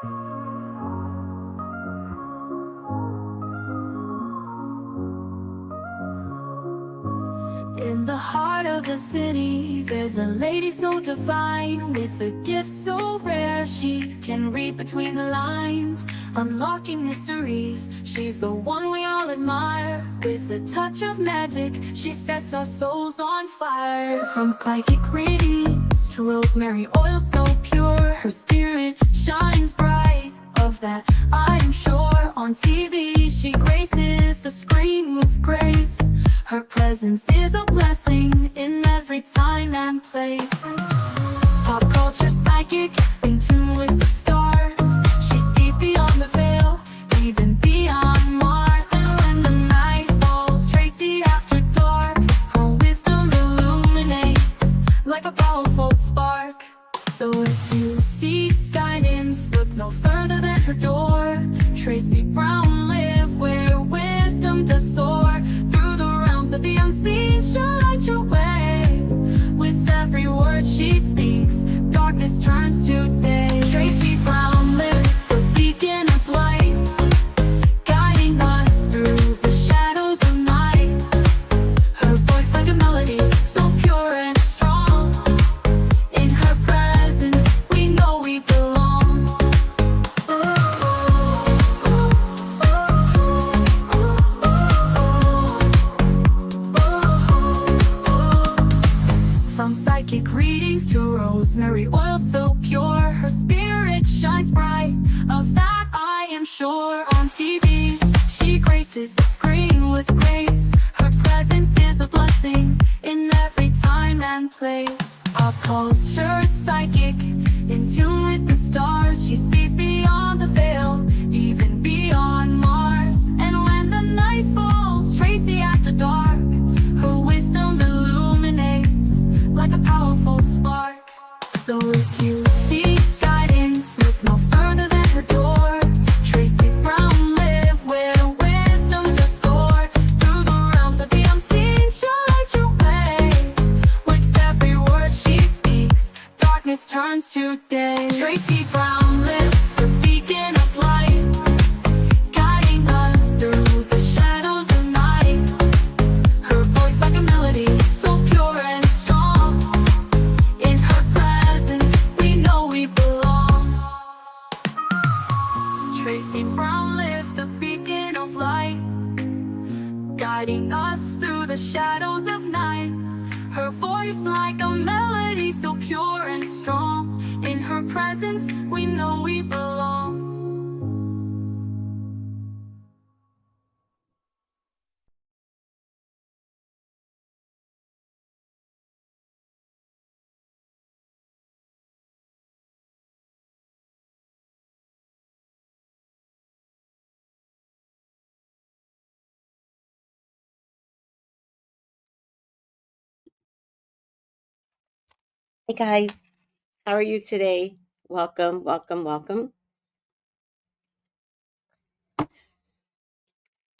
In the heart of the city, there's a lady so divine, with a gift so rare she can read between the lines, unlocking mysteries. She's the one we all admire. With a touch of magic, she sets our souls on fire. From psychic readings to rosemary oil so pure, her spirit shines bright, of that I am sure. On TV she graces the screen with grace. Her presence is a blessing in every time and place. Pop culture psychic, in tune with the stars. She sees beyond the veil, even beyond Mars. And when the night falls, Tracy after dark, her wisdom illuminates like a powerful spark. So if you seek guidance, look no further than her door. Tracy Brown live where wisdom does soar. Through the realms of the unseen, she'll light your way. With every word she speaks, darkness turns to day. Tracy Brown live, the beacon of light, guiding us through the shadows of night. Her voice like a melody, so pure and strong. In her presence, we know we belong. From psychic readings to rosemary oil so pure, her spirit shines bright, of that I am sure. On TV, she graces the screen with grace. Her presence is a blessing in every time and place. Pop culture psychic, in tune with the stars. She sees beyond the veil, even beyond Mars. And when the night falls, Tracy after dark, her wisdom illuminates like a powerful spark. So if you seek guidance, look no further than her door. Tracy Brown live where wisdom does soar. Through the realms of the unseen, she'll light your way. With every word she speaks, darkness turns to day. Tracy Brown live, the beacon of light, guiding us through the shadows of night. Her voice like a melody, so pure and strong. In her presence, we know we belong. Tracy Brown live, the beacon of light, guiding us through the shadows of night. Her voice like a melody, so pure and strong. In her presence, we know we belong. Hey guys, how are you today? Welcome, welcome, welcome.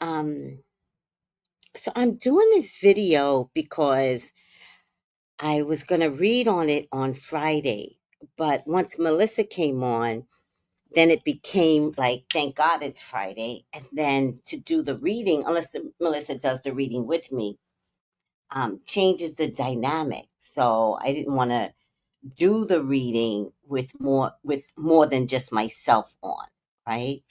Um, so I'm doing this video because I was gonna read on it on Friday, but once Melissa came on, then it became like, thank God it's Friday, and then to do the reading, unless Melissa does the reading with me, changes the dynamic. So I didn't want to do the reading with more than just myself on, right?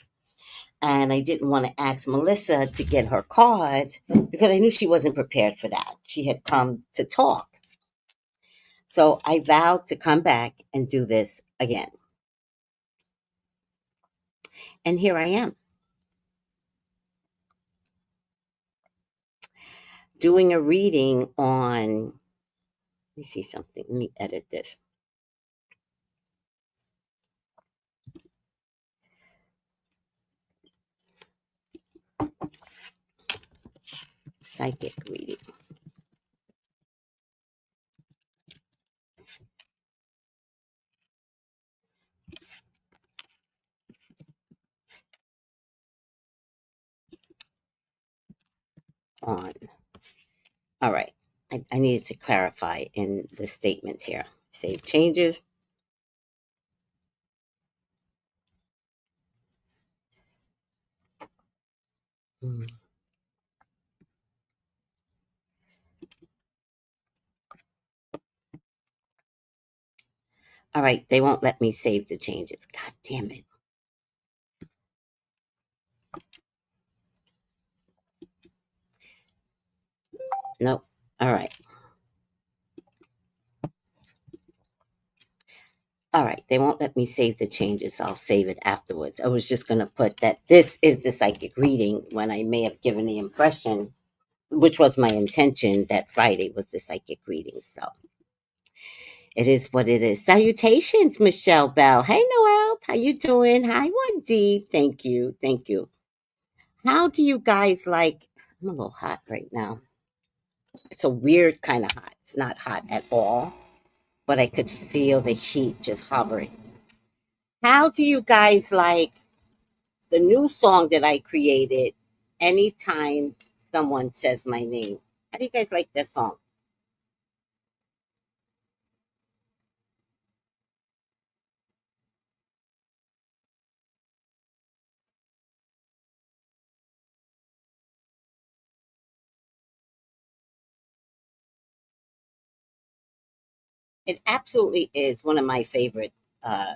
And I didn't want to ask Melissa to get her cards because I knew she wasn't prepared for that. She had come to talk. So I vowed to come back and do this again. And here I am, doing a reading on, let me see something. Let me edit this. Psychic reading. On. All right. I needed to clarify in the statements here. Save changes. Mm. All right, they won't let me save the changes. God damn it. Nope. All right. All right, they won't let me save the changes. So I'll save it afterwards. I was just going to put that this is the psychic reading when I may have given the impression, which was my intention, that Friday was the psychic reading. So it is what it is. Salutations, Michelle Bell. Hey, Noel. How you doing? Hi, One Deep. Thank you. Thank you. How do you guys like? I'm a little hot right now. It's a weird kind of hot. It's not hot at all, but I could feel the heat just hovering. How do you guys like the new song that I created? Anytime someone says my name, how do you guys like that song? It absolutely is one of my favorite uh,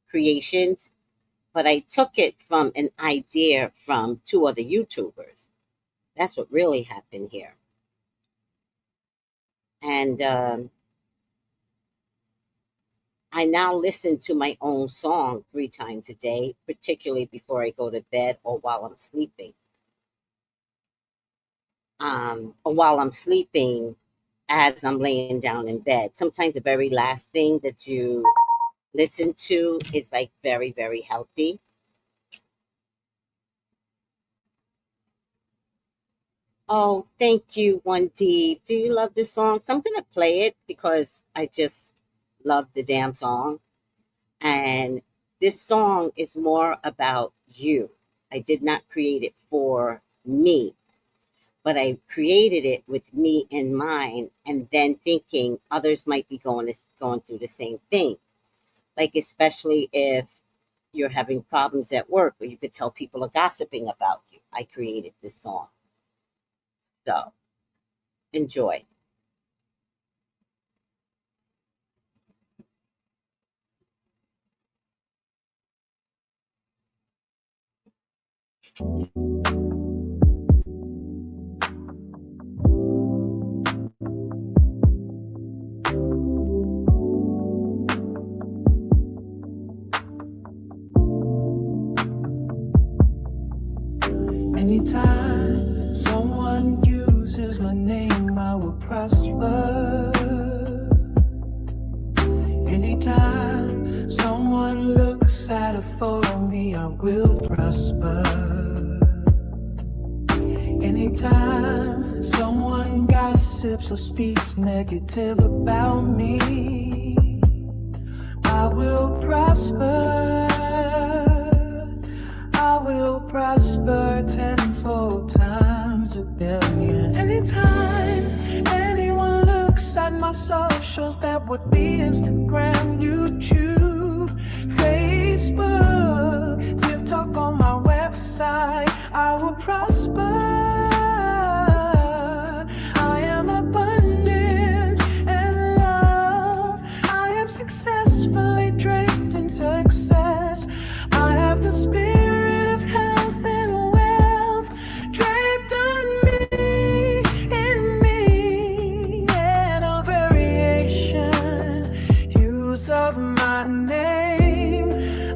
creations, but I took it from an idea from two other YouTubers. That's what really happened here. And I now listen to my own song 3 times a day, particularly before I go to bed or while I'm sleeping. Or while I'm sleeping, as I'm laying down in bed. Sometimes the very last thing that you listen to is like very, very healthy. Oh, thank you, One D. Do you love this song? So I'm gonna play it because I just love the damn song. And this song is more about you. I did not create it for me, but I created it with me in mind, and then thinking others might be going through the same thing. Like especially if you're having problems at work, or you could tell people are gossiping about you. I created this song, so enjoy. Anytime someone uses my name, I will prosper. Anytime someone looks at a photo of me, I will prosper. Anytime someone gossips or speaks negative about me, I will prosper. I will prosper tenfold times a billion. Anytime anyone looks at my socials, that would be Instagram, YouTube, Facebook, TikTok, on my website, I will prosper. I am abundant and love. I am successfully draped in success. I have the spirit of health and wealth draped on me, in me, and a variation use of my name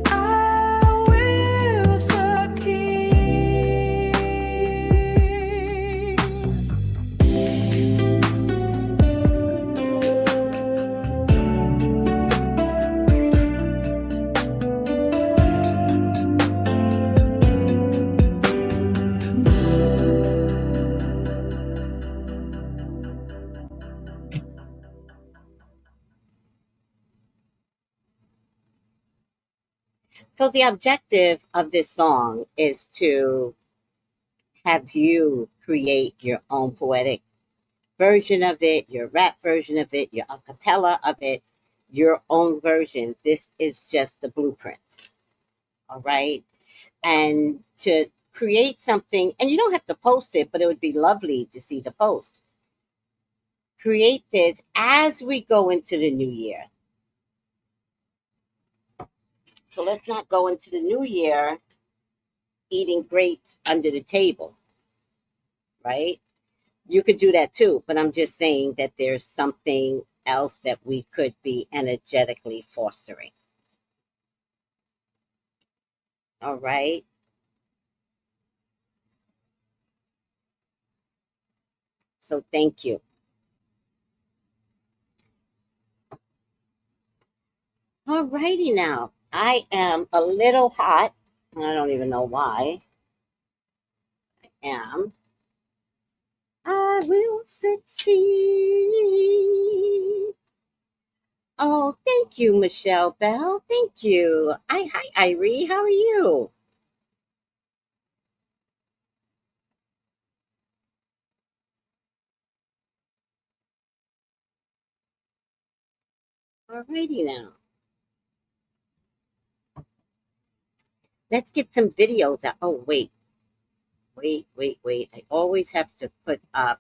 I will succeed. So the objective of this song is to have you create your own poetic version of it, your rap version of it, your a cappella of it, your own version. This is just the blueprint. All right. And to create something, and you don't have to post it, but it would be lovely to see the post. Create this as we go into the new year. So let's not go into the new year eating grapes under the table, right? You could do that too, but I'm just saying that there's something else that we could be energetically fostering. All right. So thank you. All righty now. I am a little hot. I don't even know why. I am. I will succeed. Oh, thank you, Michelle Bell. Thank you. Hi, Irie. How are you? All righty now. Let's get some videos out. Oh, wait. I always have to put up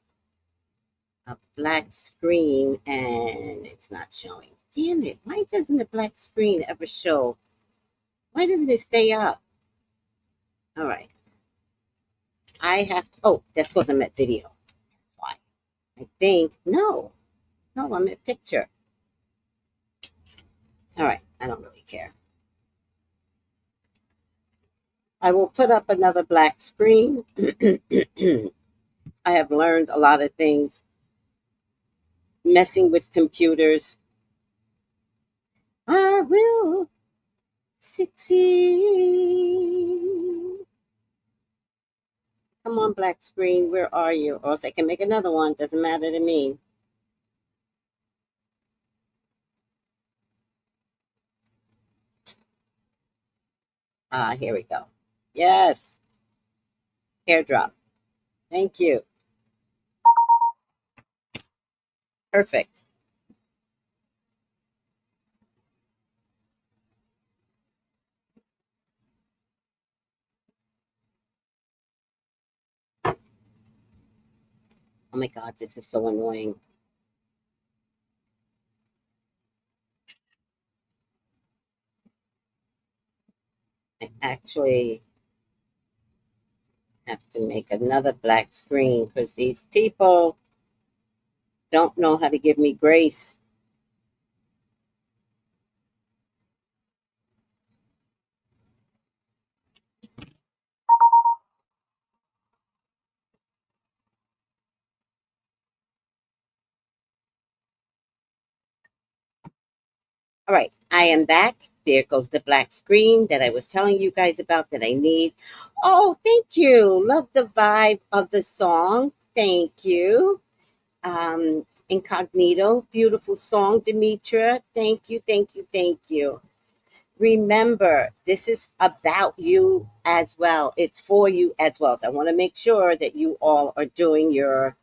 a black screen and it's not showing. Damn it. Why doesn't the black screen ever show? Why doesn't it stay up? All right. I have to, oh, that's because I'm at video. That's why. I think, no, I'm at picture. All right. I don't really care. I will put up another black screen. I have learned a lot of things messing with computers. I will succeed. Come on, black screen, where are you? Or else I can make another one. Doesn't matter to me. Here we go. Yes. Airdrop. Thank you. Perfect. Oh my God, this is so annoying. I actually have to make another black screen because these people don't know how to give me grace. All right, I am back. There goes the black screen that I was telling you guys about that I need. Oh, thank you. Love the vibe of the song. Thank you. Incognito, beautiful song, Demetra. Thank you. Remember, this is about you as well. It's for you as well. So I want to make sure that you all are doing your,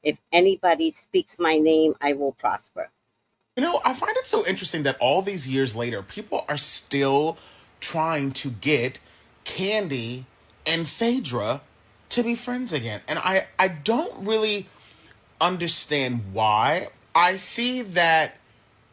if anybody speaks my name, I will prosper. I find it so interesting that all these years later, people are still trying to get Kandi and Phaedra to be friends again. And I don't really understand why. I see that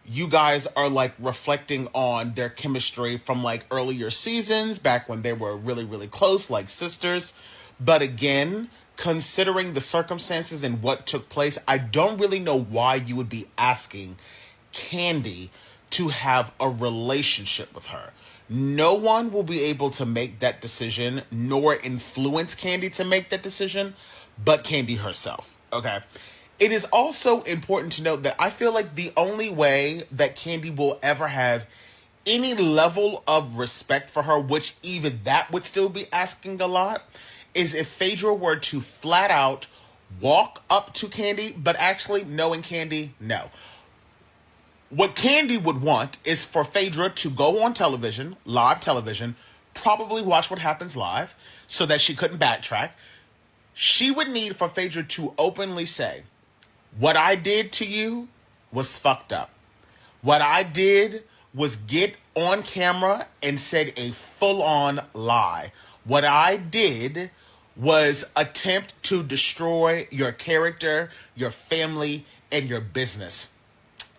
you guys are like reflecting on their chemistry from like earlier seasons back when they were really, really close, like sisters. But again, considering the circumstances and what took place, I don't really know why you would be asking Kandi to have a relationship with her. No one will be able to make that decision nor influence Kandi to make that decision but Kandi herself. Okay. It is also important to note that I feel like the only way that Kandi will ever have any level of respect for her, which even that would still be asking a lot, is if Phaedra were to flat out walk up to Kandi, but actually knowing Kandi, no. What Kandi would want is for Phaedra to go on television, live television, probably watch what happens live so that she couldn't backtrack. She would need for Phaedra to openly say, what I did to you was fucked up. What I did was get on camera and said a full-on lie What I did was attempt to destroy your character, your family, and your business.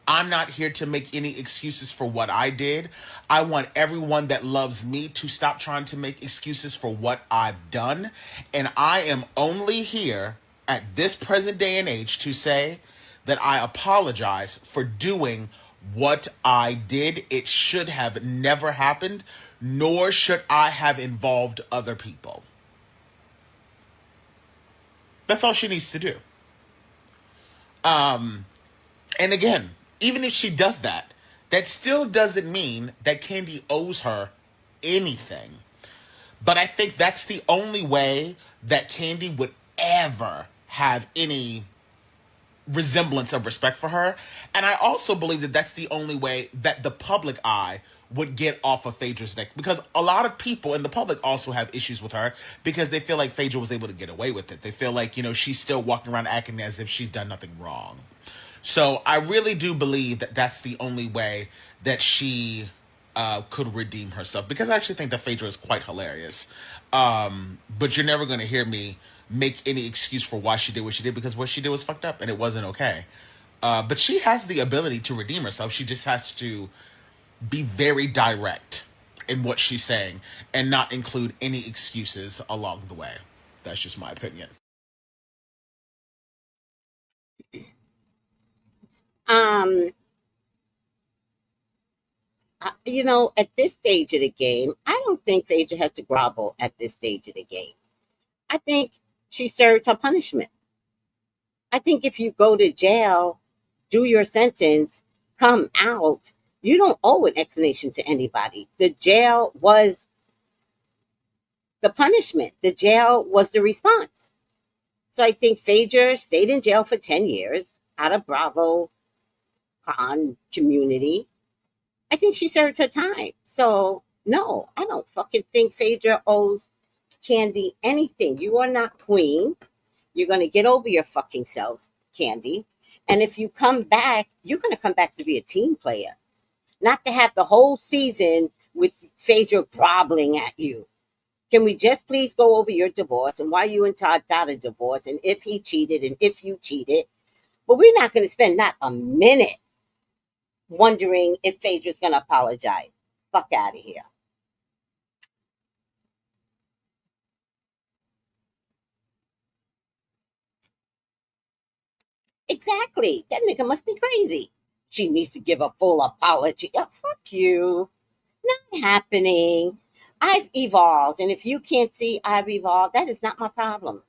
I'm not here to make any excuses for what I did. I want everyone that loves me to stop trying to make excuses for what I've done. And I am only here at this present day and age to say that I apologize for doing what I did. It should have never happened, nor should I have involved other people. That's all she needs to do. And again, even if she does that, that still doesn't mean that Kandi owes her anything. But I think that's the only way that Kandi would ever have any resemblance of respect for her. And I also believe that that's the only way that the public eye would get off of Phaedra's neck, because a lot of people in the public also have issues with her because they feel like Phaedra was able to get away with it. They feel like, she's still walking around acting as if she's done nothing wrong. So I really do believe that that's the only way that she could redeem herself, because I actually think that Phaedra is quite hilarious. But you're never going to hear me make any excuse for why she did what she did, because what she did was fucked up and it wasn't okay. But she has the ability to redeem herself. She just has to be very direct in what she's saying and not include any excuses along the way. That's just my opinion. At this stage of the game, I don't think Phaedra has to grovel at this stage of the game. I think she served her punishment. I think if you go to jail, do your sentence, come out, you don't owe an explanation to anybody. The jail was the punishment. The jail was the response. So I think Phaedra stayed in jail for 10 years out of Bravo con community. I think she served her time. So no, I don't fucking think Phaedra owes Kandi anything. You are not queen. You're going to get over your fucking self, Kandi. And if you come back, you're going to come back to be a team player, not to have the whole season with Phaedra groveling at you. Can we just please go over your divorce and why you and Todd got a divorce and if he cheated and if you cheated? But we're not going to spend not a minute wondering if Phaedra's going to apologize. Fuck out of here. Exactly. That nigga must be crazy. She needs to give a full apology. Oh, fuck you. Not happening. I've evolved. And if you can't see I've evolved, that is not my problem.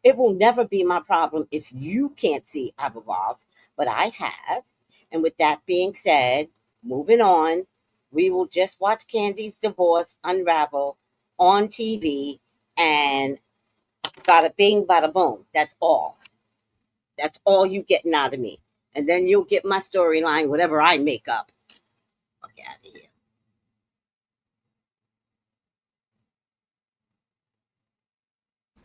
It will never be my problem if you can't see I've evolved. But I have. And with that being said, moving on, we will just watch Kandi's divorce unravel on TV and bada bing, bada boom. That's all. That's all you getting out of me. And then you'll get my storyline, whatever I make up. Fuck out of here.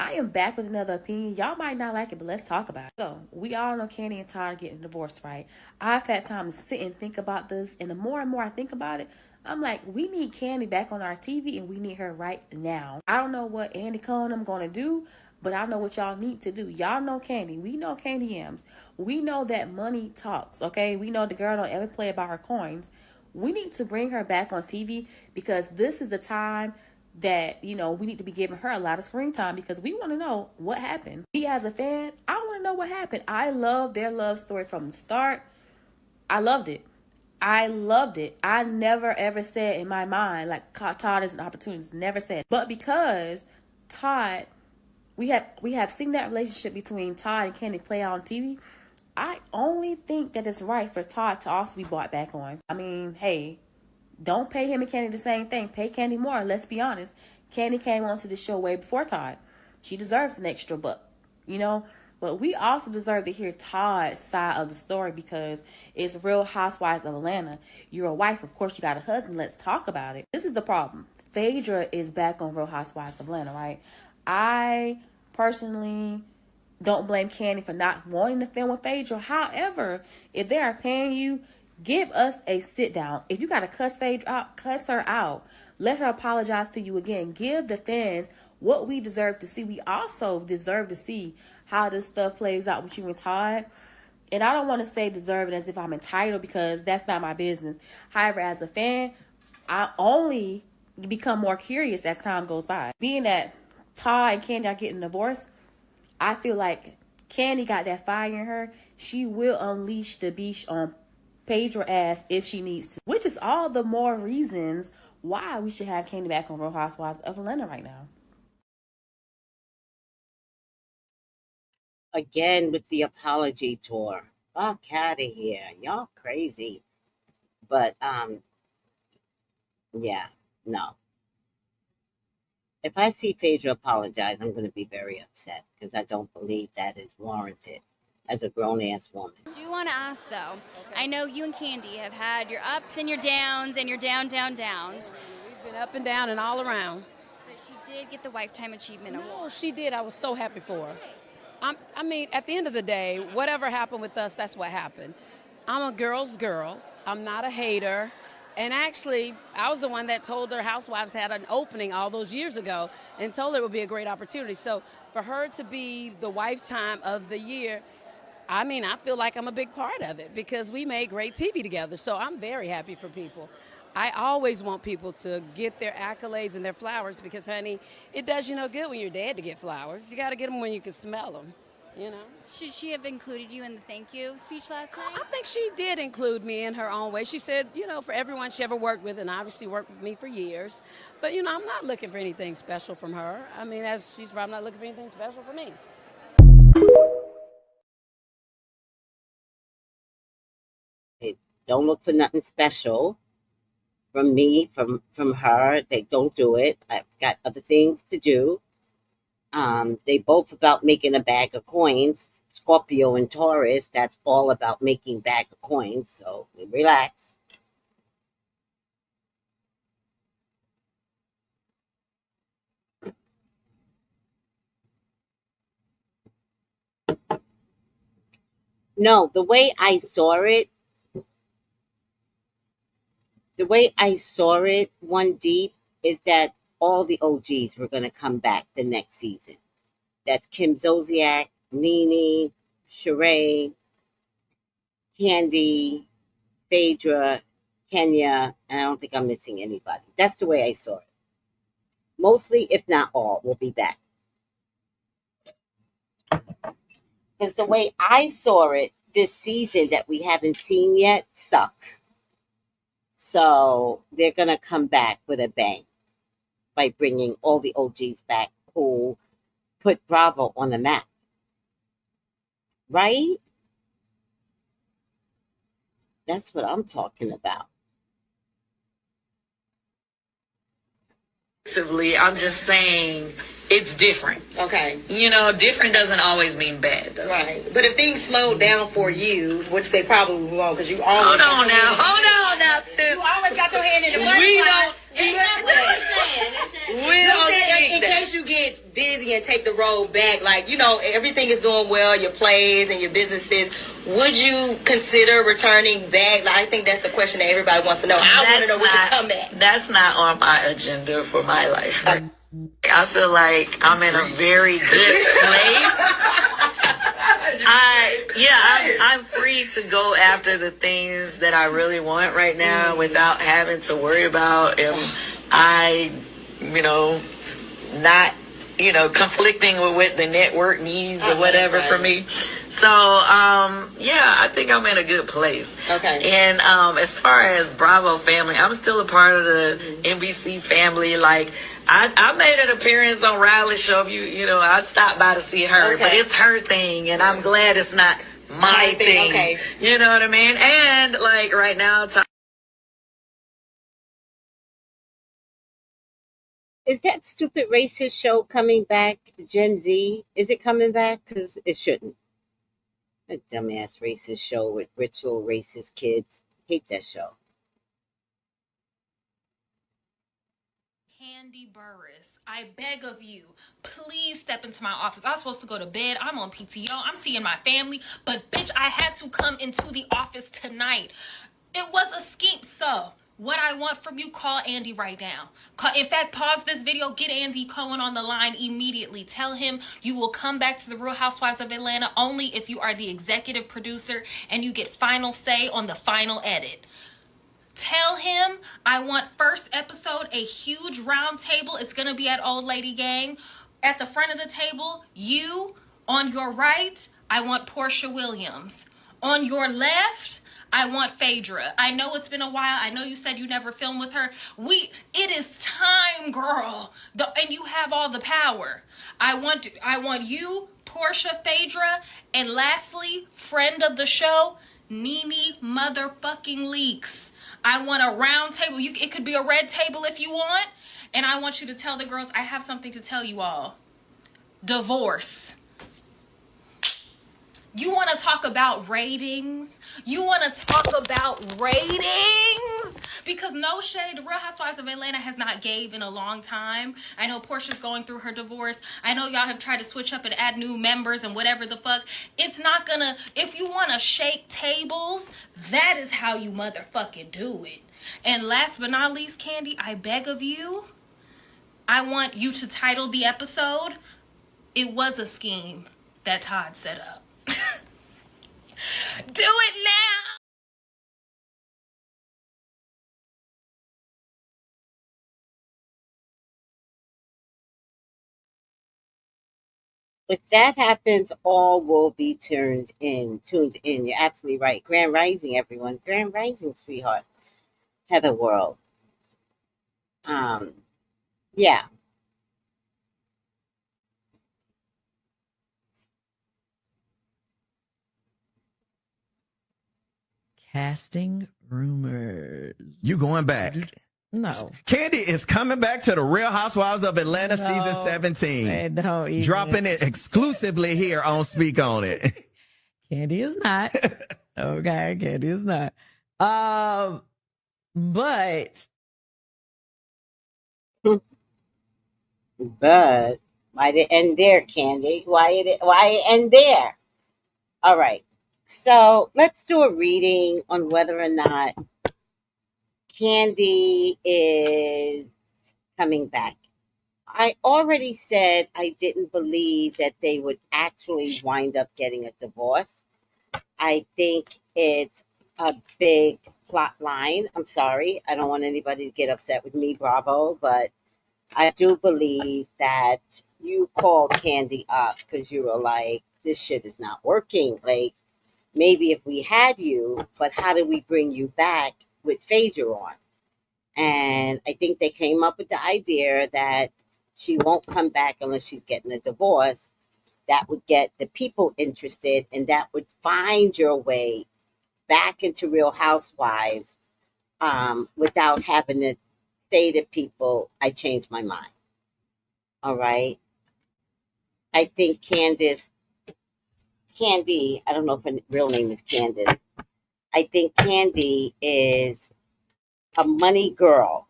I am back with another opinion. Y'all might not like it, but let's talk about it. So, we all know Kandi and Todd are getting divorced, right? I've had time to sit and think about this, and the more and more I think about it, I'm like, we need Kandi back on our TV, and we need her right now. I don't know what Andy Cohen I'm going to do, but I know what y'all need to do. Y'all know Kandi. We know Kandi Yams. We know that money talks, okay? We know the girl don't ever play about her coins. We need to bring her back on TV because this is the time that, we need to be giving her a lot of screen time because we want to know what happened. Me as a fan, I want to know what happened. I love their love story from the start. I loved it. I never ever said in my mind, like, Todd is an opportunity. Never said. But because Todd, we have seen that relationship between Todd and Kandi play out on TV, I only think that it's right for Todd to also be brought back on. I mean, hey, don't pay him and Kandi the same thing. Pay Kandi more. Let's be honest. Kandi came onto the show way before Todd. She deserves an extra buck, But we also deserve to hear Todd's side of the story because it's Real Housewives of Atlanta. You're a wife. Of course, you got a husband. Let's talk about it. This is the problem. Phaedra is back on Real Housewives of Atlanta, right? I personally don't blame Kandi for not wanting to film with Phaedra. However, if they are paying you, Give us a sit down. If you gotta cuss Phaedra out, cuss her out. Let her apologize to you again. Give the fans what we deserve to see. We also deserve to see how this stuff plays out with you and Todd. And I don't want to say deserve it as if I'm entitled, because that's not my business. However, as a fan, I only become more curious as time goes by. Being that Todd and Kandi are getting divorced, I feel like Kandi got that fire in her. She will unleash the beast on Phaedra ass if she needs to. Which is all the more reasons why we should have Kandi back on Real Housewives of Atlanta right now. Again with the apology tour. Fuck out of here. Y'all crazy. But yeah, no. If I see Phaedra apologize, I'm going to be very upset because I don't believe that is warranted as a grown-ass woman. I do want to ask, though, I know you and Kandi have had your ups and your downs and your downs. We've been up and down and all around. But she did get the Lifetime Achievement Award. No, she did. I was so happy for her. I mean, at the end of the day, whatever happened with us, that's what happened. I'm a girl's girl. I'm not a hater. And actually, I was the one that told her Housewives had an opening all those years ago and told her it would be a great opportunity. So for her to be the Lifetime of the Year, I mean, I feel like I'm a big part of it because we made great TV together. So I'm very happy for people. I always want people to get their accolades and their flowers because, honey, it does you no good when you're dead to get flowers. You got to get them when you can smell them, you know. Should she have included you in the thank you speech last night? I think she did include me in her own way. She said, you know, for everyone she ever worked with, and obviously worked with me for years. But, you know, I'm not looking for anything special from her. I mean, as she's probably not looking for anything special from me. Don't look for nothing special from me, from her. They don't do it. I've got other things to do. They both about making a bag of coins. Scorpio and Taurus, that's all about making bag of coins. So relax. No, the way I saw it, One Deep, is that all the OGs were going to come back the next season. That's Kim Zolciak, Nene, Sheree, Kandi, Phaedra, Kenya, and I don't think I'm missing anybody. That's the way I saw it. Mostly, if not all, will be back. Because the way I saw it, this season that we haven't seen yet sucks. So they're going to come back with a bang by bringing all the OGs back who put Bravo on the map. Right? That's what I'm talking about. I'm just saying it's different. Okay. You know, different doesn't always mean bad, though. Right. But if things slowed down for you, which they probably won't, because you always Hold on now, sis. You always got your hand in the money. We pot. don't In case you get busy and take the road back, like, you know, everything is doing well, your plays and your businesses, would you consider returning back? Like, I think that's the question that everybody wants to know. I want to know what you come at. That's not on my agenda for my life. I feel like I'm in a very good place. I'm free to go after the things that I really want right now without having to worry about if I, not, conflicting with what the network needs or whatever for me. So, I think I'm in a good place. Okay. And as far as Bravo family, I'm still a part of the NBC family. Like, I made an appearance on Riley's show. I stopped by to see her, but it's her thing, and I'm glad it's not my thing. Okay. You know what I mean? And like right now, Is that stupid racist show coming back, Gen Z? Is it coming back? Because it shouldn't. That dumbass racist show with ritual racist kids. Hate that show. Kandi Burris, I beg of you, please step into my office. I was supposed to go to bed. I'm on PTO. I'm seeing my family. But, bitch, I had to come into the office tonight. It was a scheme. So, what I want from you, call Andy right now. In fact, pause this video, get Andy Cohen on the line immediately. Tell him you will come back to the Real Housewives of Atlanta only if you are the executive producer and you get final say on the final edit. Tell him I want first episode a huge round table. It's going to be at Old Lady Gang. At the front of the table, you. On your right, I want Portia Williams. On your left, I want Phaedra. I know it's been a while. I know you said you never filmed with her. It is time, girl. And you have all the power. I want you, Portia, Phaedra, and lastly, friend of the show, Nene motherfucking Leaks. I want a round table. It could be a red table if you want. And I want you to tell the girls, I have something to tell you all. Divorce. You want to talk about ratings? You want to talk about ratings? Because no shade, the Real Housewives of Atlanta has not gave in a long time. I know Portia's going through her divorce. I know y'all have tried to switch up and add new members and whatever the fuck. It's not gonna, if you want to shake tables, that is how you motherfucking do it. And last but not least, Kandi, I beg of you, I want you to title the episode, It Was a Scheme That Todd Set Up. Do it now! If that happens, all will be tuned in. You're absolutely right. Grand Rising, everyone. Grand Rising, sweetheart. Heather World. Yeah. Casting rumors. You going back? No. Kandi is coming back to the Real Housewives of Atlanta season 17. Dropping it exclusively here on Speak On It. Kandi is not. Okay, Kandi is not. But Why did it end there, Kandi? Why it end there? All right. So let's do a reading on whether or not Kandi is coming back. I already said I didn't believe that they would actually wind up getting a divorce. I think it's a big plot line. I'm sorry. I don't want anybody to get upset with me, Bravo, but I do believe that you called Kandi up because you were like, this shit is not working. Like, maybe if we had you, but how do we bring you back with Phaedra on? And I think they came up with the idea that she won't come back unless she's getting a divorce. That would get the people interested, and that would find your way back into Real Housewives without having to say to people, I changed my mind. All right. I think Kandi, I don't know if her real name is Candace. I think Kandi is a money girl.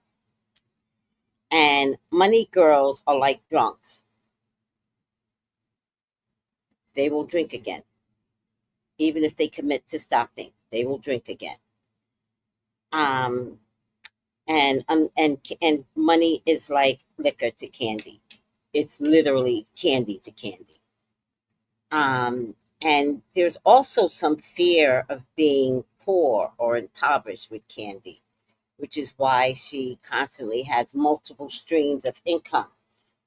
And money girls are like drunks. They will drink again. Even if they commit to stopping, they will drink again. And money is like liquor to Kandi. It's literally candy to Kandi. And there's also some fear of being poor or impoverished with Kandi, which is why she constantly has multiple streams of income.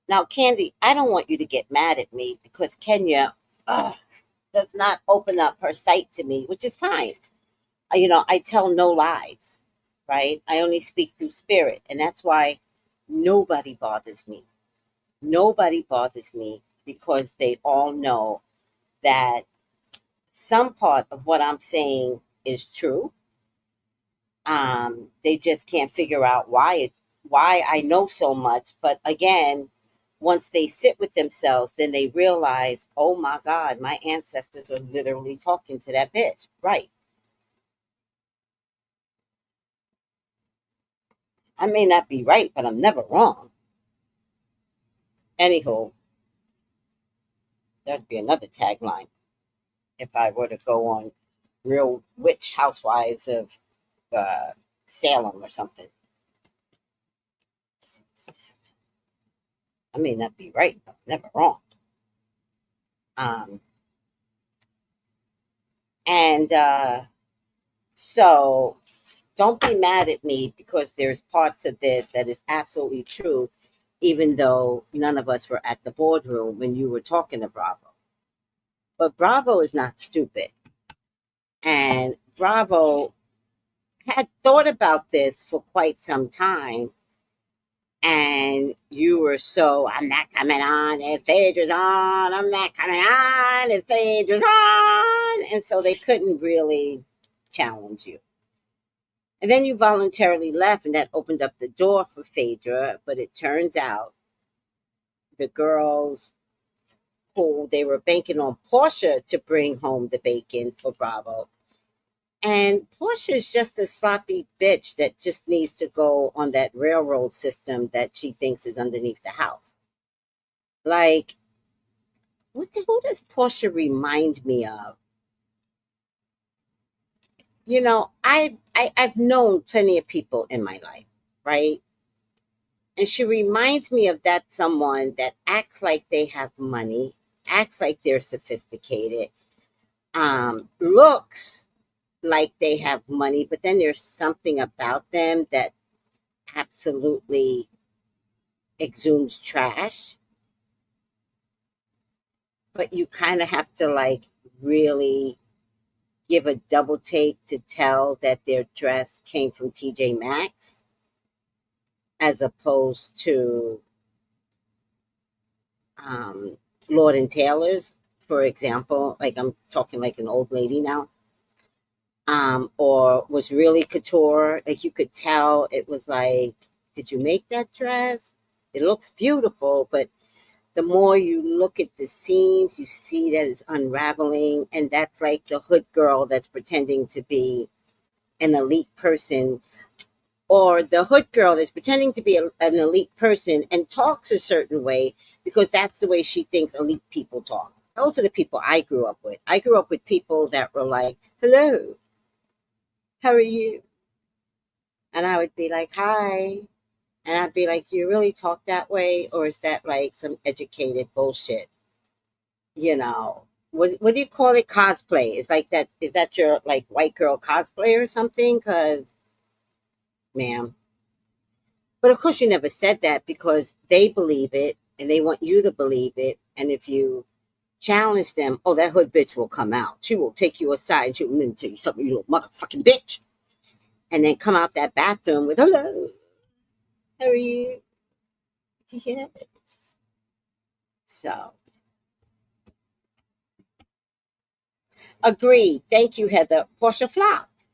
Now, Kandi, I don't want you to get mad at me because Kenya does not open up her site to me, which is fine. I tell no lies, right? I only speak through spirit. And that's why nobody bothers me. Nobody bothers me because they all know that some part of what I'm saying is true. They just can't figure out why I know so much. But again, once they sit with themselves, then they realize, oh my God, my ancestors are literally talking to that bitch. Right. I may not be right, but I'm never wrong. Anywho, that'd be another tagline if I were to go on Real Witch Housewives of Salem or something. I may not be right, but I'm never wrong. And so don't be mad at me because there's parts of this that is absolutely true, even though none of us were at the boardroom when you were talking to Bravo. But Bravo is not stupid. And Bravo had thought about this for quite some time. And you were so, I'm not coming on if Phaedra's on, I'm not coming on if Phaedra's on. And so they couldn't really challenge you. And then you voluntarily left, and that opened up the door for Phaedra. But it turns out the girls who they were banking on Portia to bring home the bacon for Bravo. And Portia is just a sloppy bitch that just needs to go on that railroad system that she thinks is underneath the house. Like, who does Portia remind me of? You know, I've known plenty of people in my life, right? And she reminds me of that someone that acts like they have money, acts like they're sophisticated, looks like they have money, but then there's something about them that absolutely exudes trash. But you kind of have to like really give a double take to tell that their dress came from TJ Maxx as opposed to Lord and Taylor's, for example. Like, I'm talking like an old lady now. Or was really couture. Like, you could tell it was like, did you make that dress? It looks beautiful, but the more you look at the seams, you see that it's unraveling. And that's like the hood girl that's pretending to be an elite person, or the hood girl that's pretending to be an elite person and talks a certain way because that's the way she thinks elite people talk. Those are the people I grew up with. I grew up with people that were like, hello, how are you? And I would be like, hi. And I'd be like, do you really talk that way? Or is that like some educated bullshit? You know, what do you call it? Cosplay. Is like that. Is that your like white girl cosplay or something? Because, ma'am. But of course you never said that because they believe it and they want you to believe it. And if you challenge them, oh, that hood bitch will come out. She will take you aside and she will tell you something, you little motherfucking bitch. And then come out that bathroom with, hello, how are you? Yes. So, agreed. Thank you, Heather. Portia flopped.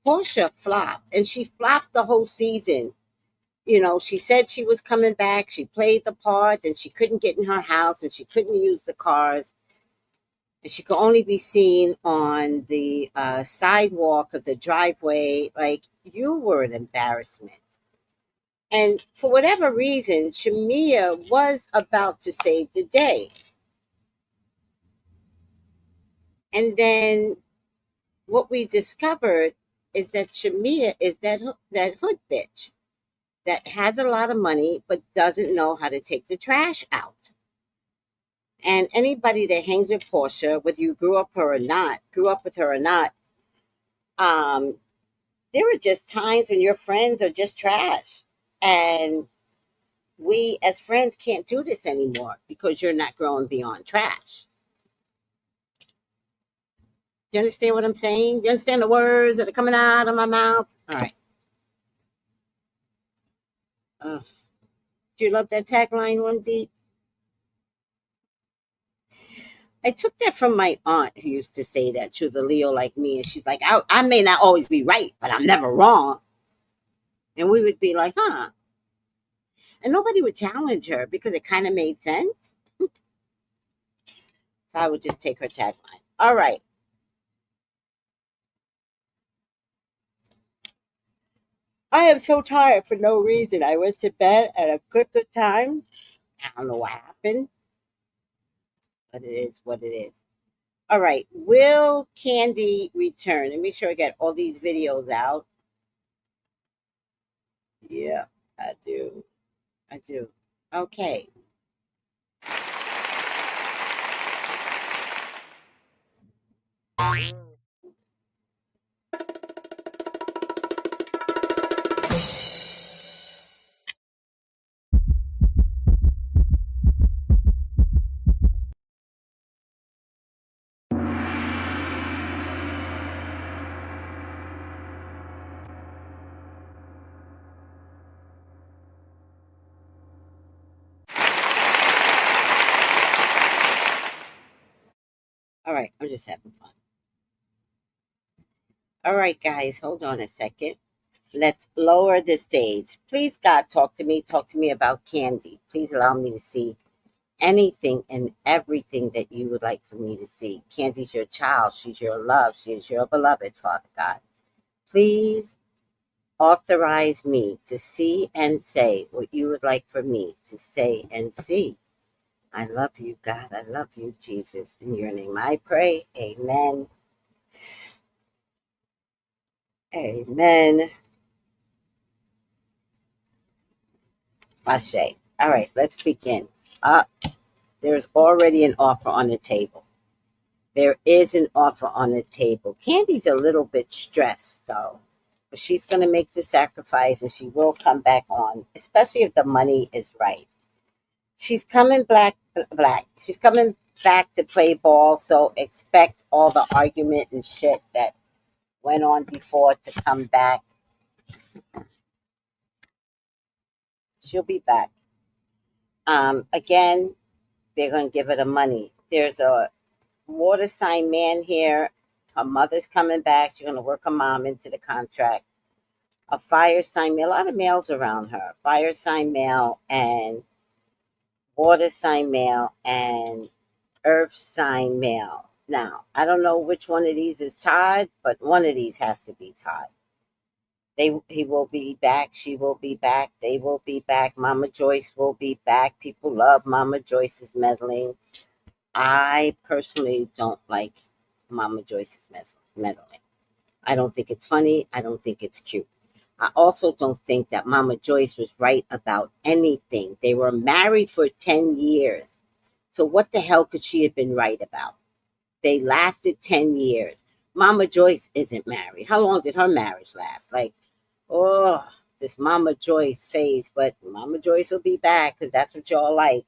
Portia flopped. And she flopped the whole season. You know, she said she was coming back. She played the part, and she couldn't get in her house, and she couldn't use the cars. And she could only be seen on the sidewalk of the driveway. Like, you were an embarrassment. And for whatever reason, Shamia was about to save the day. And then what we discovered is that Shamia is that hood bitch that has a lot of money but doesn't know how to take the trash out. And anybody that hangs with Portia, whether you grew up with her or not, there are just times when your friends are just trash. And we as friends can't do this anymore because you're not growing beyond trash. Do you understand what I'm saying? Do you understand the words that are coming out of my mouth? All right. Do you love that tagline, One Deep? I took that from my aunt who used to say that to the Leo like me. And she's like, I may not always be right, but I'm never wrong. And we would be like, huh? And nobody would challenge her because it kind of made sense. So I would just take her tagline. All right. I am so tired for no reason. I went to bed at a good time. I don't know what happened, but it is what it is. All right. Will Kandi return? And make sure I get all these videos out. Yeah, I do. I do. Okay. All right. I'm just having fun. All right, guys. Hold on a second. Let's lower the stage. Please, God, talk to me. Talk to me about Kandi. Please allow me to see anything and everything that you would like for me to see. Candy's your child. She's your love. She is your beloved, Father God. Please authorize me to see and say what you would like for me to say and see. I love you, God. I love you, Jesus. In your name I pray. Amen. Amen. Ashe. All right, let's begin. There's already an offer on the table. There is an offer on the table. Candy's a little bit stressed, though. But she's going to make the sacrifice and she will come back on, especially if the money is right. She's coming black. She's coming back to play ball, so expect all the argument and shit that went on before to come back. She'll be back. Again, they're going to give her the money. There's a water sign man here. Her mother's coming back. She's going to work her mom into the contract. A fire sign male, a lot of males around her. Fire sign male and water sign male and earth sign male. Now, I don't know which one of these is Todd, but one of these has to be Todd. He will be back. She will be back. They will be back. Mama Joyce will be back. People love Mama Joyce's meddling. I personally don't like Mama Joyce's meddling. I don't think it's funny. I don't think it's cute. I also don't think that Mama Joyce was right about anything. They were married for 10 years. So what the hell could she have been right about? They lasted 10 years. Mama Joyce isn't married. How long did her marriage last? Like, oh, this Mama Joyce phase. But Mama Joyce will be back because that's what y'all like.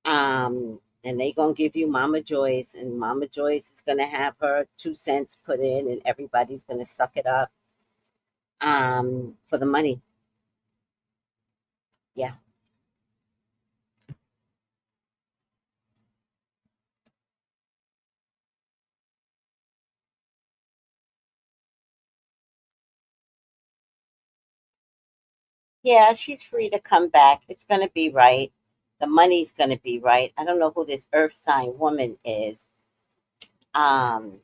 And they gonna give you Mama Joyce, and Mama Joyce is gonna have her 2 cents put in, and everybody's gonna suck it up for the money. Yeah. Yeah, she's free to come back. It's gonna be right. The money's gonna be right. I don't know who this earth sign woman is. Um,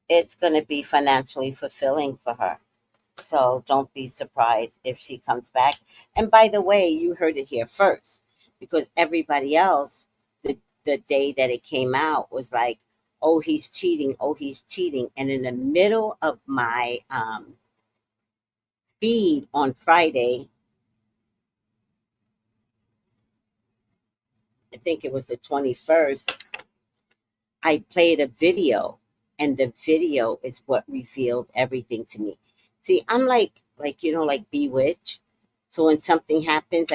it's gonna be financially fulfilling for her. So don't be surprised if she comes back. And by the way, you heard it here first because everybody else, the day that it came out, was like, oh, he's cheating. Oh, he's cheating. And in the middle of my feed on Friday, I think it was the 21st, I played a video, and the video is what revealed everything to me. See, I'm like like Bewitched. So when something happens,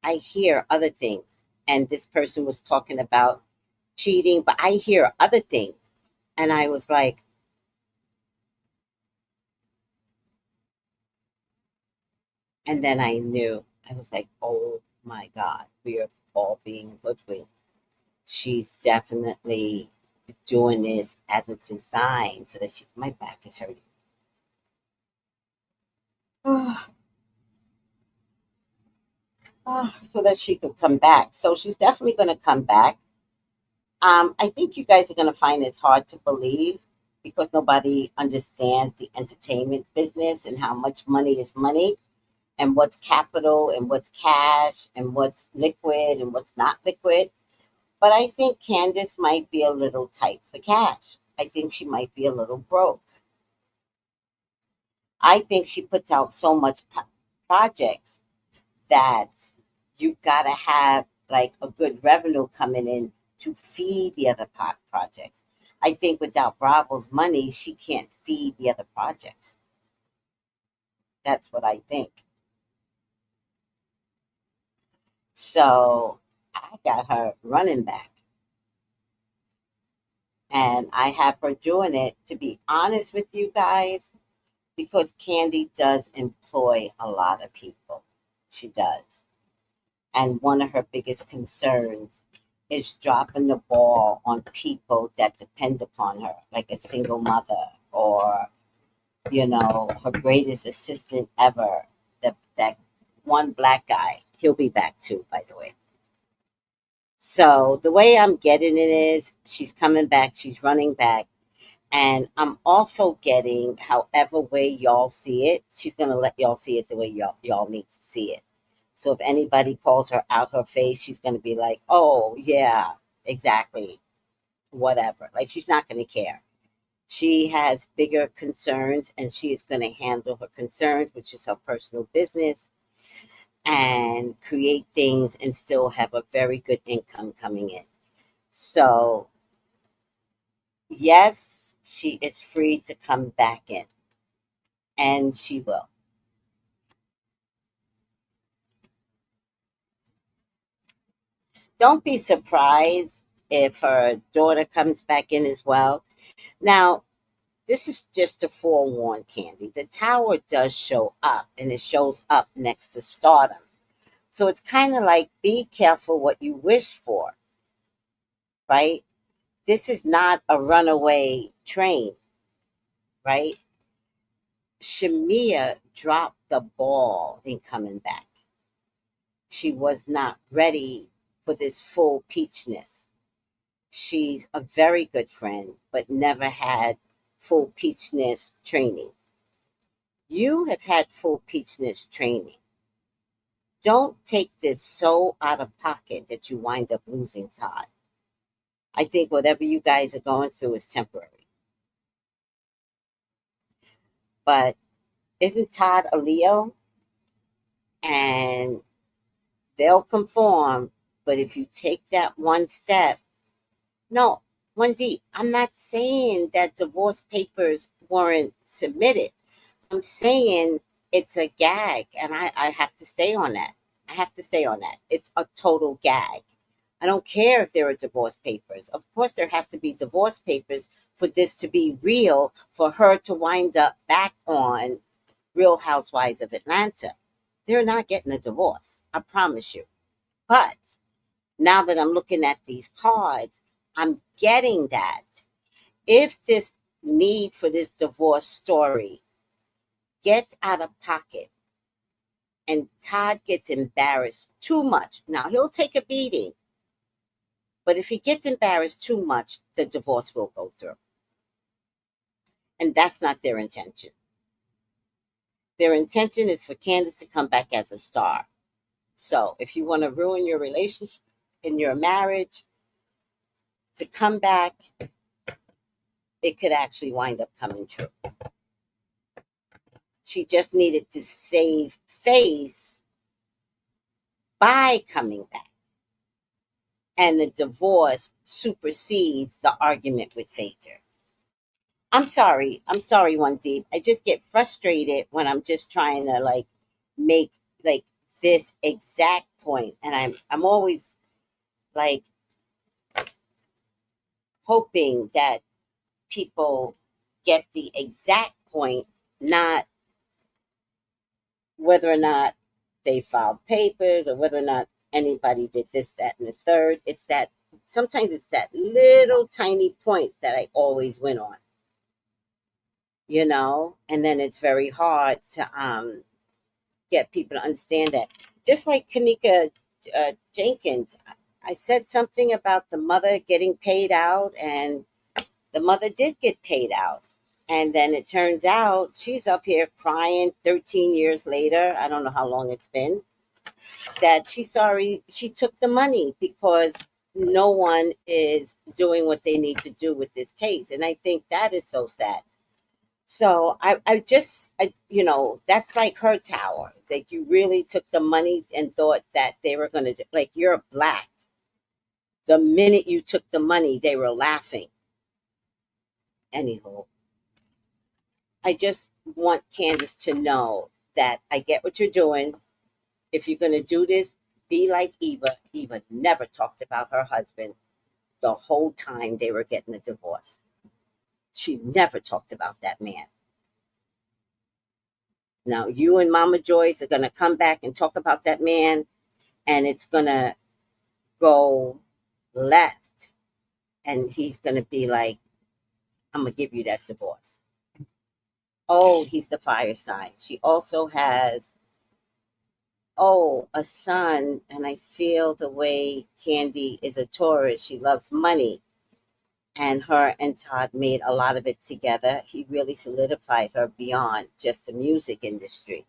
I hear other things. And this person was talking about cheating, but I hear other things. And I was like, and then I knew. I was like, oh my God, we are all being hoodwinked. She's definitely doing this as a design so that my back is hurting. So that she could come back. So she's definitely going to come back. I think you guys are going to find it hard to believe because nobody understands the entertainment business and how much money is money. and what's capital and what's cash and what's liquid and what's not liquid. But I think Candace might be a little tight for cash. I think she might be a little broke. I think she puts out so much projects that you gotta have like a good revenue coming in to feed the other projects. I think without Bravo's money, she can't feed the other projects. That's what I think. So I got her running back. And I have her doing it, to be honest with you guys, because Kandi does employ a lot of people. She does. And one of her biggest concerns is dropping the ball on people that depend upon her, like a single mother or, her greatest assistant ever, that one black guy. He'll be back too, by the way. So the way I'm getting it is she's coming back, she's running back. And I'm also getting, however way y'all see it, she's going to let y'all see it the way y'all need to see it. So if anybody calls her out her face, she's going to be like, oh, yeah, exactly, whatever. Like, she's not going to care. She has bigger concerns, and she is going to handle her concerns, which is her personal business, and create things and still have a very good income coming in. So, yes, she is free to come back in, and she will. Don't be surprised if her daughter comes back in as well. Now, this is just to forewarn Kandi. The tower does show up, and it shows up next to stardom. So it's kind of like, be careful what you wish for, right? This is not a runaway train, right? Shamia dropped the ball in coming back. She was not ready for this full peachness. She's a very good friend, but never had full peachness training. You have had full peachness training. Don't take this so out of pocket that you wind up losing Todd. I think whatever you guys are going through is temporary. But isn't Todd a Leo? And they'll conform, but if you take that one step, no, one deep. I'm not saying that divorce papers weren't submitted. I'm saying it's a gag, and I have to stay on that. I have to stay on that. It's a total gag. I don't care if there are divorce papers. Of course, there has to be divorce papers for this to be real, for her to wind up back on Real Housewives of Atlanta. They're not getting a divorce. I promise you. But now that I'm looking at these cards, I'm getting that if this need for this divorce story gets out of pocket and Todd gets embarrassed too much, now he'll take a beating, but if he gets embarrassed too much, the divorce will go through. And that's not their intention. Their intention is for Candace to come back as a star. So if you want to ruin your relationship in your marriage, to come back, it could actually wind up coming true. She just needed to save face by coming back. And the divorce supersedes the argument with Phaedra. I'm sorry, One Deep. I just get frustrated when I'm just trying to make this exact point. And I'm always hoping that people get the exact point, not whether or not they filed papers or whether or not anybody did this, that, and the third. Sometimes it's that little tiny point that I always win on, and then it's very hard to get people to understand that. Just like Kanika Jenkins, I said something about the mother getting paid out, and the mother did get paid out. And then it turns out she's up here crying 13 years later. I don't know how long it's been. That she's sorry she took the money because no one is doing what they need to do with this case. And I think that is so sad. So that's like her tower. Like you really took the money and thought that they were going to, like, you're black. The minute you took the money, they were laughing. Anyhow, I just want Candace to know that I get what you're doing. If you're going to do this, be like Eva. Eva never talked about her husband the whole time they were getting a divorce. She never talked about that man. Now, you and Mama Joyce are going to come back and talk about that man, and it's going to go left. And he's going to be like, I'm going to give you that divorce. Oh, he's the fire sign. She also has, a son, and I feel the way Kandi is a Taurus. She loves money. And her and Todd made a lot of it together. He really solidified her beyond just the music industry.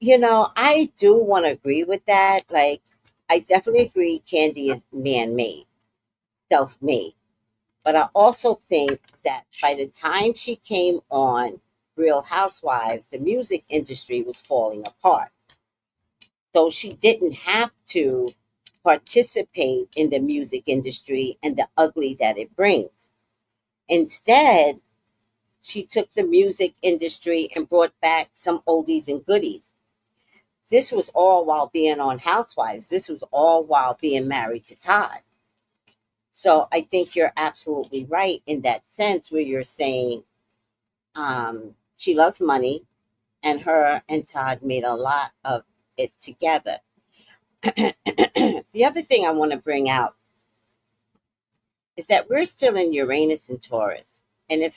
I do want to agree with that. Like, I definitely agree Kandi is man-made, self-made. But I also think that by the time she came on Real Housewives, the music industry was falling apart. So she didn't have to participate in the music industry and the ugly that it brings. Instead, she took the music industry and brought back some oldies and goodies. This was all while being on Housewives. This was all while being married to Todd. So I think you're absolutely right in that sense where you're saying she loves money, and her and Todd made a lot of it together. The other thing I want to bring out is that we're still in Uranus and Taurus. And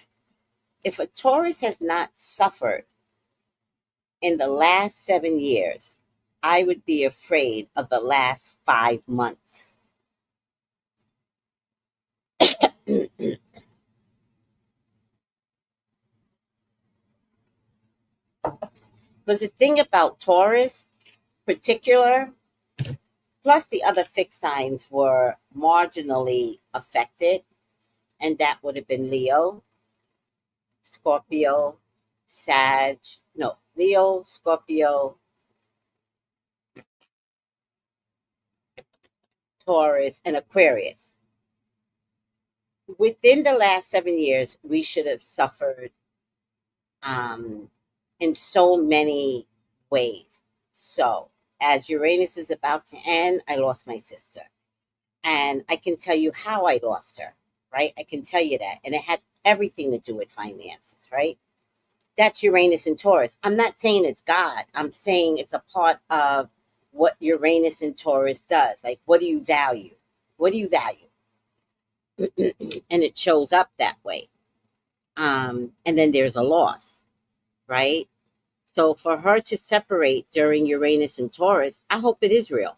if a Taurus has not suffered in the last 7 years, I would be afraid of the last 5 months. Because the thing about Taurus, particular, plus the other fixed signs were marginally affected, and that would have been Leo, Scorpio, Leo, Scorpio, Taurus, and Aquarius. Within the last 7 years, we should have suffered in so many ways. So, as Uranus is about to end, I lost my sister. And I can tell you how I lost her, right? I can tell you that. And it had everything to do with finances, right? That's Uranus and Taurus. I'm not saying it's God. I'm saying it's a part of what Uranus and Taurus does. Like, what do you value? What do you value? And it shows up that way. And then there's a loss, right? So for her to separate during Uranus and Taurus, I hope it is real.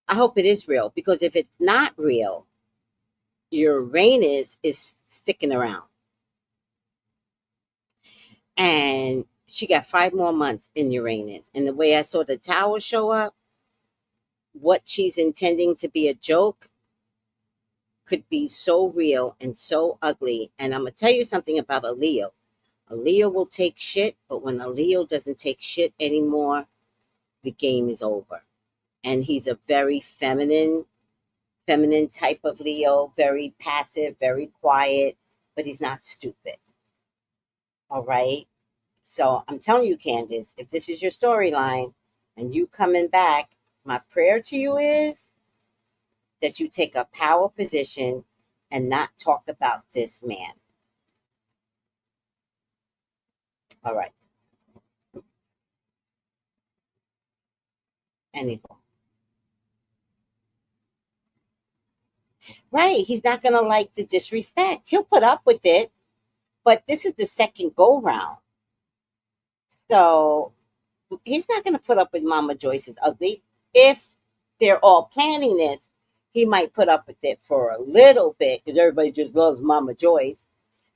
I hope it is real, because if it's not real, Uranus is sticking around. And she got 5 more months in Uranus. And the way I saw the tower show up, what she's intending to be a joke could be so real and so ugly. And I'm going to tell you something about a Leo. A Leo will take shit, but when a Leo doesn't take shit anymore, the game is over. And he's a very feminine type of Leo, very passive, very quiet, but he's not stupid. All right? So I'm telling you, Candace, if this is your storyline and you coming back, my prayer to you is that you take a power position and not talk about this man. All right. Anyhow. Right. He's not going to like the disrespect. He'll put up with it. But this is the second go round. So he's not going to put up with Mama Joyce's ugly. If they're all planning this, he might put up with it for a little bit because everybody just loves Mama Joyce.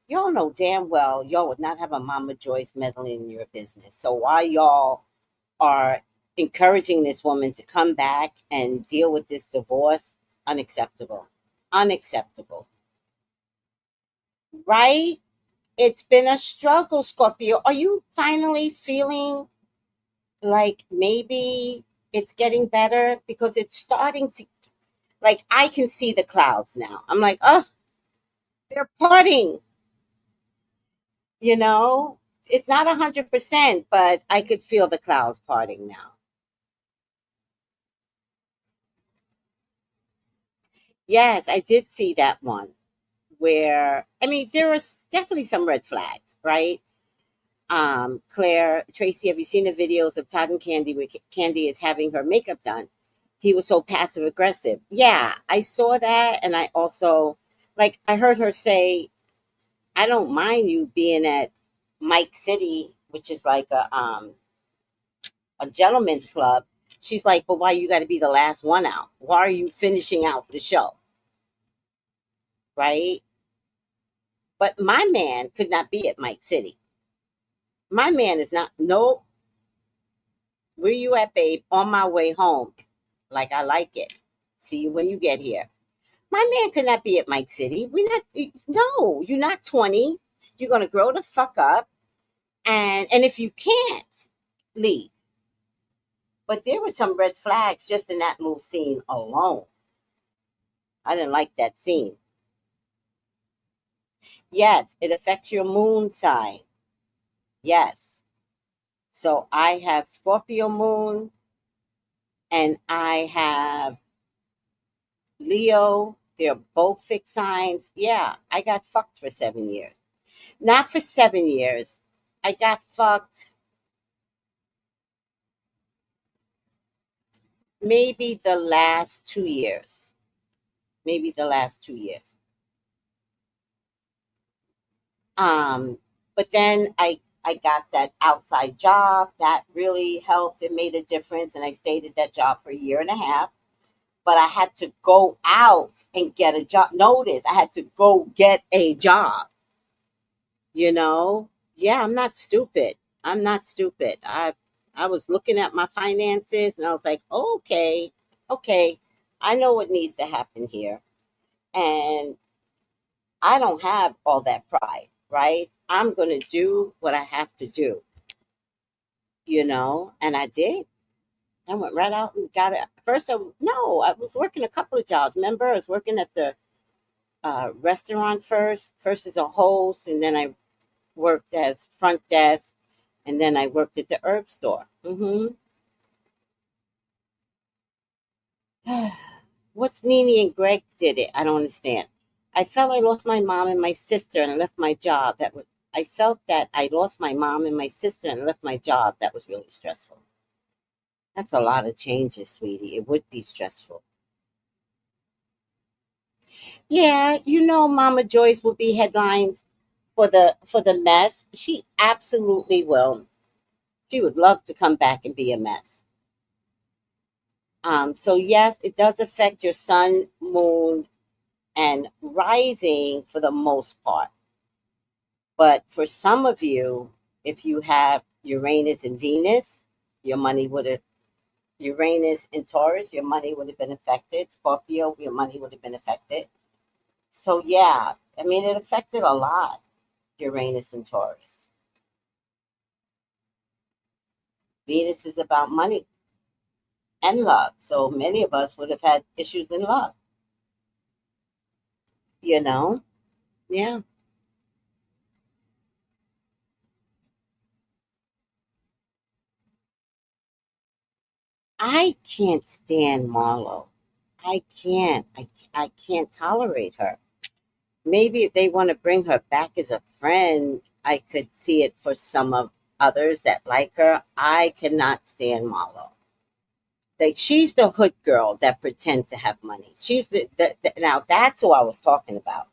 y'all know damn well y'all would not have a Mama Joyce meddling in your business. So why y'all are encouraging this woman to come back and deal with this divorce? Unacceptable. Unacceptable. Right? It's been a struggle, Scorpio. Are you finally feeling like maybe it's getting better? Because it's starting to, like, I can see the clouds now. I'm like, oh, they're parting, you know? It's not 100%, but I could feel the clouds parting now. Yes, I did see that one where, I mean, there was definitely some red flags, right? Claire, Tracy, have you seen the videos of Todd and Kandi where Kandi is having her makeup done? He was so passive aggressive. Yeah, I saw that. And I also, like, I heard her say, I don't mind you being at Mike City, which is like a gentleman's club. She's like, but why you got to be the last one out? Why are you finishing out the show? Right? But my man could not be at Mike City. My man is not, nope. Where you at, babe? On my way home. Like I like it. See you when you get here. My man could not be at Mike City. No, you're not 20. You're gonna grow the fuck up. And if you can't, leave. But there were some red flags just in that little scene alone. I didn't like that scene. Yes, it affects your moon sign. Yes. So I have Scorpio moon and I have Leo. They're both fixed signs. Yeah, I got fucked for 7 years. Not for 7 years. I got fucked maybe the last 2 years. Maybe the last 2 years. But then I got that outside job that really helped. It made a difference, and I stayed at that job for a year and a half. But I had to go out and get a job. Notice I had to go get a job. You know, yeah, I'm not stupid. I'm not stupid. I was looking at my finances and I was like, okay, okay, I know what needs to happen here. And I don't have all that pride, right? I'm going to do what I have to do, and I did. I went right out and got it. First, no, I was working a couple of jobs. Remember, I was working at the restaurant first as a host, and then I worked as front desk, and then I worked at the herb store. What's Nene and Greg did it? I don't understand. I felt I lost my mom and my sister, and I left my job. I felt that I lost my mom and my sister, and I left my job. That was really stressful. That's a lot of changes, sweetie. It would be stressful. Yeah, Mama Joyce will be headlines for the mess. She absolutely will. She would love to come back and be a mess. So yes, it does affect your sun, moon, and rising for the most part. But for some of you, if you have Uranus and Venus, your money would have Uranus and Taurus, your money would have been affected. Scorpio, your money would have been affected. So yeah, I mean it affected a lot, Uranus and Taurus. Venus is about money and love. So many of us would have had issues in love, you know? Yeah. I can't stand Marlo. I can't. I can't tolerate her. Maybe if they want to bring her back as a friend, I could see it for some of others that like her. I cannot stand Marlo. Like she's the hood girl that pretends to have money. She's the now that's who I was talking about.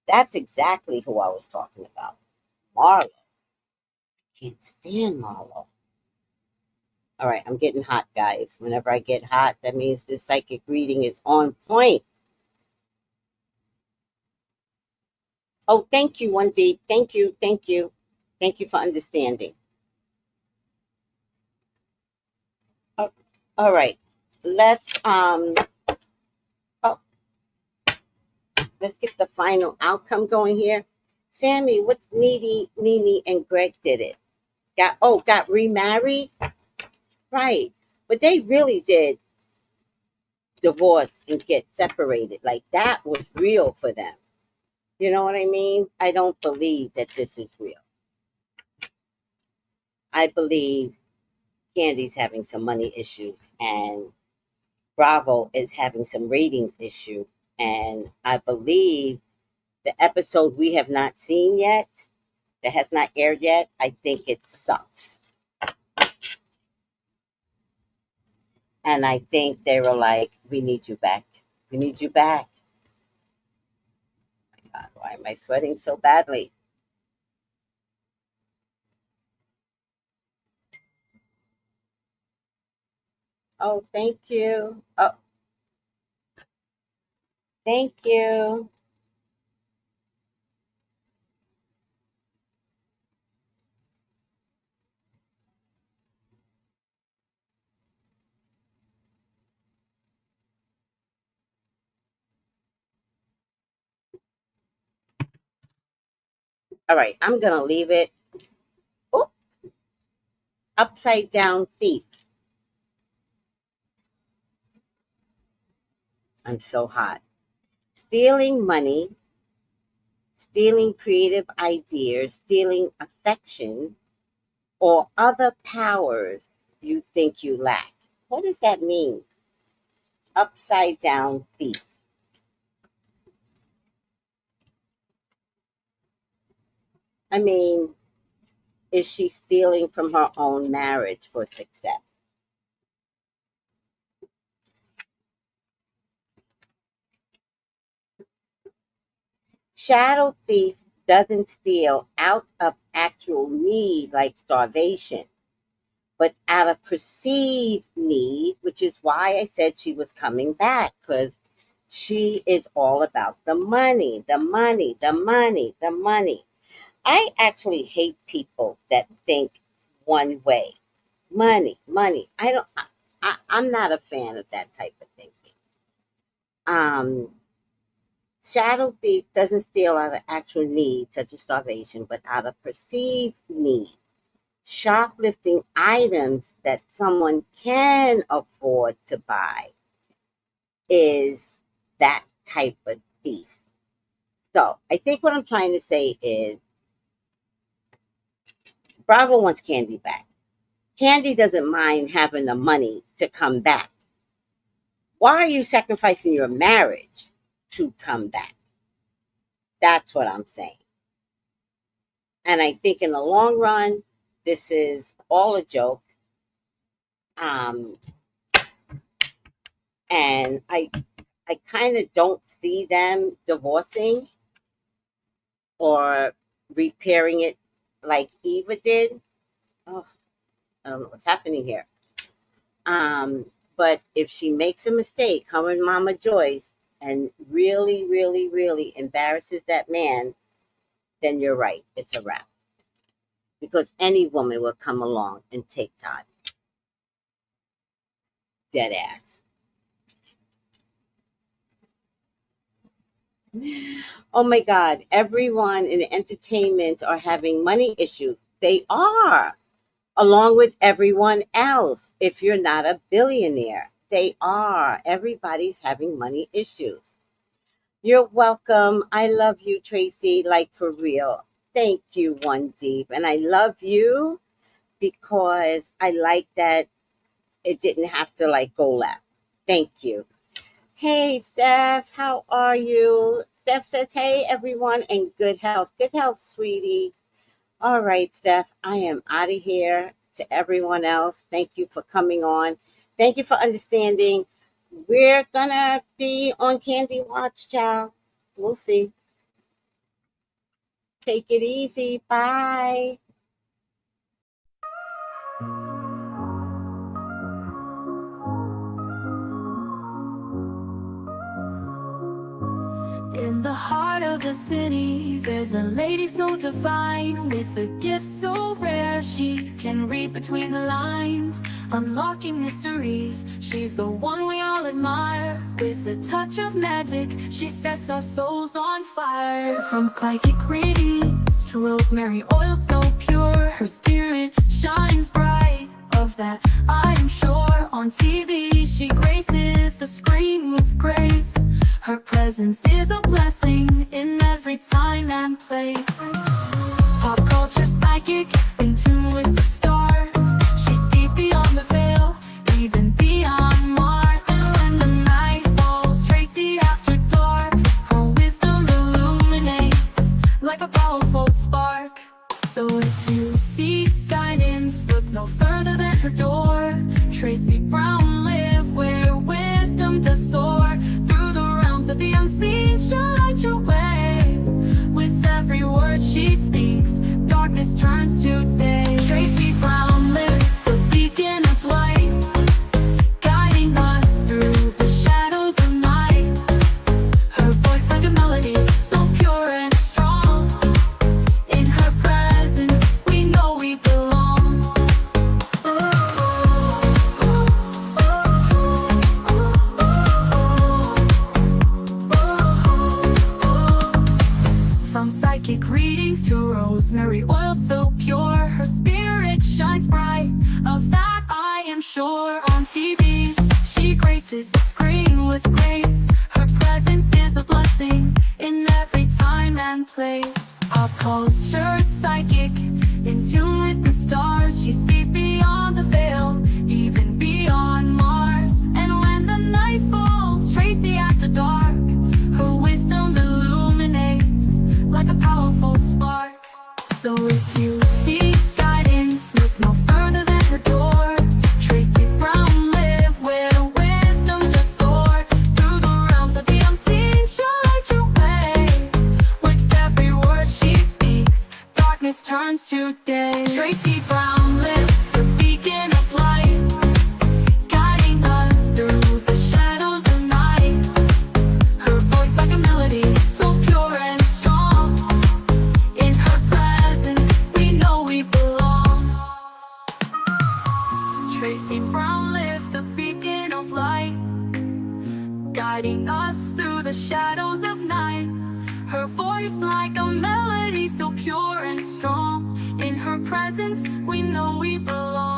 That's exactly who I was talking about. Marlo. Can't stand Marlo. All right, I'm getting hot, guys. Whenever I get hot, that means this psychic reading is on point. Oh, thank you, One Deep. Thank you, thank you, thank you for understanding. Oh, all right, let's oh, let's get the final outcome going here. Sammy, what's Needy, Nene, and Greg did it? Got remarried, right? But they really did divorce and get separated. Like that was real for them. You know what I mean? I don't believe that this is real. I believe Candy's having some money issues and Bravo is having some ratings issue. And I believe the episode we have not seen yet, that has not aired yet, I think it sucks. And I think they were like, we need you back. We need you back. Oh my God, why am I sweating so badly? Oh, thank you. Oh, thank you. All right, I'm going to leave it. Oh, upside down thief. I'm so hot. Stealing money, stealing creative ideas, stealing affection, or other powers you think you lack. What does that mean? Upside down thief. I mean, is she stealing from her own marriage for success? Shadow thief doesn't steal out of actual need like starvation, but out of perceived need, which is why I said she was coming back, because she is all about the money, the money, the money, the money. I actually hate people that think one way. Money, money. I'm not a fan of that type of thinking. Um, Shadow thief doesn't steal out of actual need, such as starvation, but out of perceived need. Shoplifting items that someone can afford to buy is that type of thief. So I think what I'm trying to say is Bravo wants Kandi back. Kandi doesn't mind having the money to come back. Why are you sacrificing your marriage to come back? That's what I'm saying. And I think in the long run, this is all a joke. Um, and I kind of don't see them divorcing or repairing it like Eva did. Oh, I don't know what's happening here. But if she makes a mistake, her and Mama Joyce, and really, really, really embarrasses that man, then you're right. It's a wrap. Because any woman will come along and take Todd. Dead ass. Oh my God. Everyone in entertainment are having money issues. They are. Along with everyone else. If you're not a billionaire, they are. Everybody's having money issues. You're welcome. I love you, Tracy, like for real. Thank you, One Deep. And I love you because I like that it didn't have to like go left. Thank you. Hey, Steph, how are you? Steph says, hey, everyone, and good health. Good health, sweetie. All right, Steph, I am out of here. To everyone else, thank you for coming on. Thank you for understanding. We're going to be on Kandi Watch, child. We'll see. Take it easy. Bye. In the heart of of the city, there's a lady so divine, with a gift so rare. She can read between the lines, unlocking mysteries. She's the one we all admire. With a touch of magic, she sets our souls on fire. From psychic readings to rosemary oil so pure, her spirit shines bright. Of that I am sure. On TV she graces the screen with grace. Her presence is a blessing in every time and place. Pop culture psychic, in tune with the stars. She sees beyond the veil, even beyond Mars. And when the night falls, Tracy after dark, her wisdom illuminates like a powerful spark. So if you seek guidance, look no further than her door. Tracy Brown live where wisdom does soar. Through the realms of the unseen, she'll light your way. With every word she speaks, darkness turns to day. Tracy Brown live, the beacon of light, guiding us through the shadows of night. Her voice like a melody, so pure and strong. In her presence, we know we belong. From psychic readings to rosemary oil so pure, her spirit shines bright. Of that I am sure. On TV, she graces the screen with grace. Her presence is a blessing in every time and place. Pop culture psychic, in tune with the stars. She sees beyond the veil, even beyond Mars. And when the night falls, Tracy after dark, her wisdom illuminates like a powerful spark. So if you seek guidance, look no further than her door. Tracy Brown live where wisdom does soar. Through the realms of the unseen, she'll light your way. With every word she speaks, darkness turns to day. Tracy Brown live, the beacon of light, guiding us through the shadows of night. Her voice like a melody, so pure and strong. In her presence, we know we belong. Tracy Brown live, the beacon of light, guiding us through the shadows of night. Her voice like a melody, so pure and strong. In her presence, we know we belong.